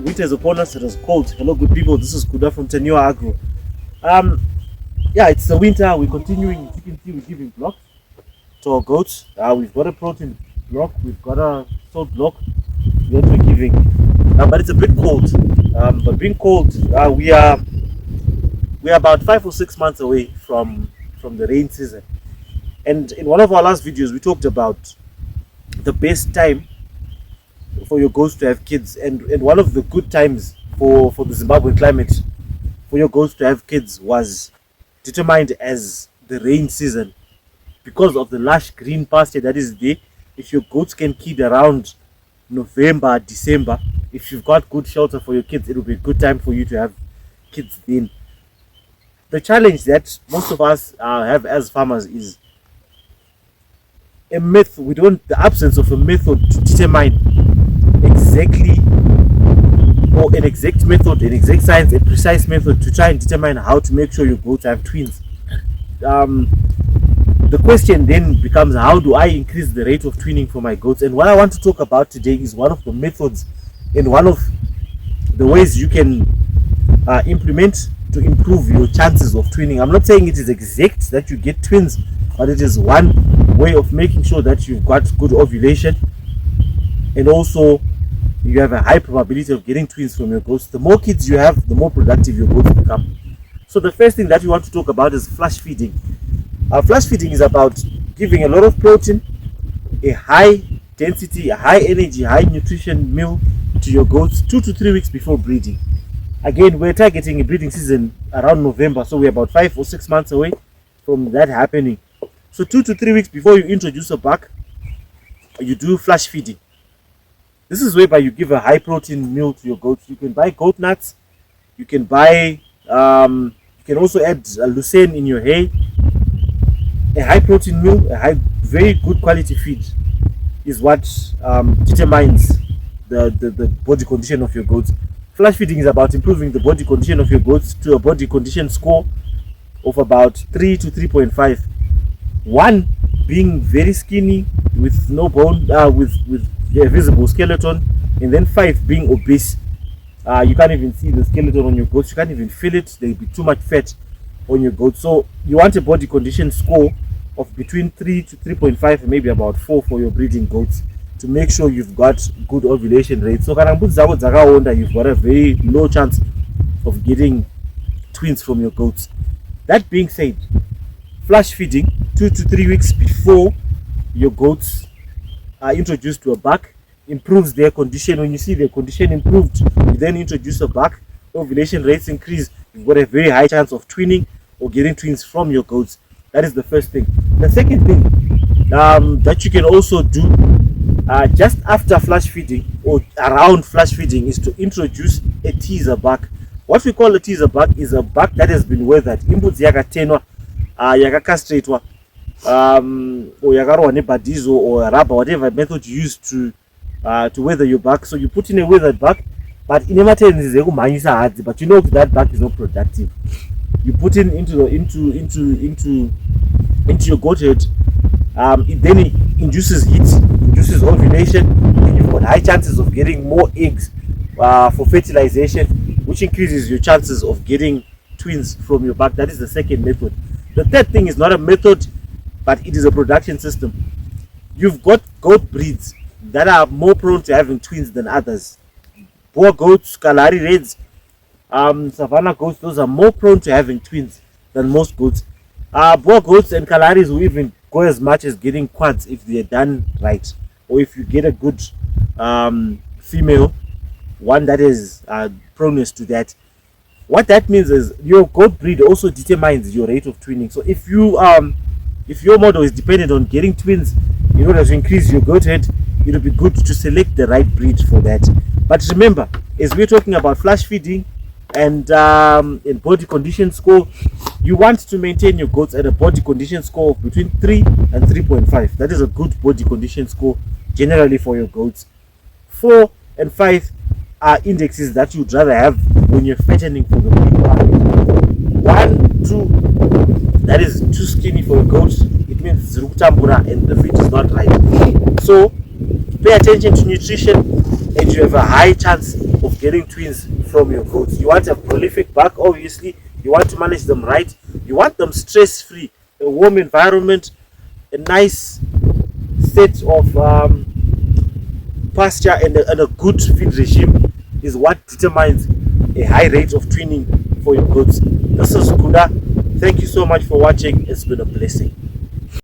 Winter is upon us, it is cold. Hello, good people, this is Kuda from Tenua Agro. Yeah, it's the winter, we're continuing. As you can see, we're giving blocks to our goats. We've got a protein block, we've got a salt block that we're giving. But it's a bit cold. But being cold, we are about 5 or 6 months away from the rain season. And in one of our last videos, we talked about the best time for your goats to have kids, and one of the good times for the Zimbabwean climate for your goats to have kids was determined as the rain season, because of the lush green pasture that is there. If your goats can kid around November, December, if you've got good shelter for your kids, it will be a good time for you to have kids then. The challenge that most of us have as farmers is the absence of a method to determine exactly, or an exact method, an exact science, a precise method to try and determine how to make sure your goats have twins. The question then becomes, how do I increase the rate of twinning for my goats? And what I want to talk about today is one of the methods and one of the ways you can implement to improve your chances of twinning. I'm not saying it is exact that you get twins, but it is one way of making sure that you've got good ovulation, and also you have a high probability of getting twins from your goats. The more kids you have, the more productive your goats become. So the first thing that we want to talk about is flush feeding. Flush feeding is about giving a lot of protein, a high density, a high energy, high nutrition meal to your goats 2 to 3 weeks before breeding. Again, we're targeting a breeding season around November, so we're about 5 or 6 months away from that happening. So 2 to 3 weeks before you introduce a buck, you do flush feeding. This is whereby you give a high protein meal to your goats. You can buy goat nuts, you can buy, you can also add lucerne in your hay. A high protein meal, a very good quality feed is what determines the body condition of your goats. Flush feeding is about improving the body condition of your goats to a body condition score of about 3 to 3.5. 1 being very skinny with no bone, with a visible skeleton, and then 5 being obese. You can't even see the skeleton on your goats, you can't even feel it, there'll be too much fat on your goats. So you want a body condition score of between 3 to 3.5 and maybe about 4 for your breeding goats, to make sure you've got good ovulation rate. So you've got a very low chance of getting twins from your goats. That being said, flush feeding 2 to 3 weeks before your goats are introduced to a buck improves their condition. When you see their condition improved, you then introduce a buck, ovulation rates increase, you've got a very high chance of twinning or getting twins from your goats. That is the first thing. The second thing that you can also do just after flush feeding or around flush feeding is to introduce a teaser buck. What we call a teaser buck is a buck that has been weathered. Imbudzi yakatenwa, yakakastratwa, or yakarwa nebadizo or rubber, whatever method you use to weather your buck. So you put in a weathered buck, but in but you know that buck is not productive. You put in into your goat head, it then induces heat, induces ovulation, and you've got high chances of getting more eggs for fertilization, which increases your chances of getting twins from your buck. That is the second method. The third thing is not a method, but it is a production system. You've got goat breeds that are more prone to having twins than others. Boer goats, Kalahari Reds, Savannah goats, those are more prone to having twins than most goats. Boer goats and Kalaharis will even go as much as getting quads if they're done right, or if you get a good female, one that is proneness to that. What that means is your goat breed also determines your rate of twinning. So if your model is dependent on getting twins in order to increase your goat head, it will be good to select the right breed for that. But remember, as we're talking about flush feeding and in body condition score, you want to maintain your goats at a body condition score of between 3 and 3.5. That is a good body condition score generally for your goats. 4 and 5 are indexes that you'd rather have when you're fattening for the breed. 1, 2, that is too skinny for a goat. It means zirukutambura and the feed is not right. So pay attention to nutrition, and you have a high chance of getting twins from your goats. You want a prolific buck, obviously. You want to manage them right. You want them stress-free, a warm environment, a nice set of pasture, and a good feed regime is what determines a high rate of twinning for your goats. This is Kuda. Thank you so much for watching. It's been a blessing.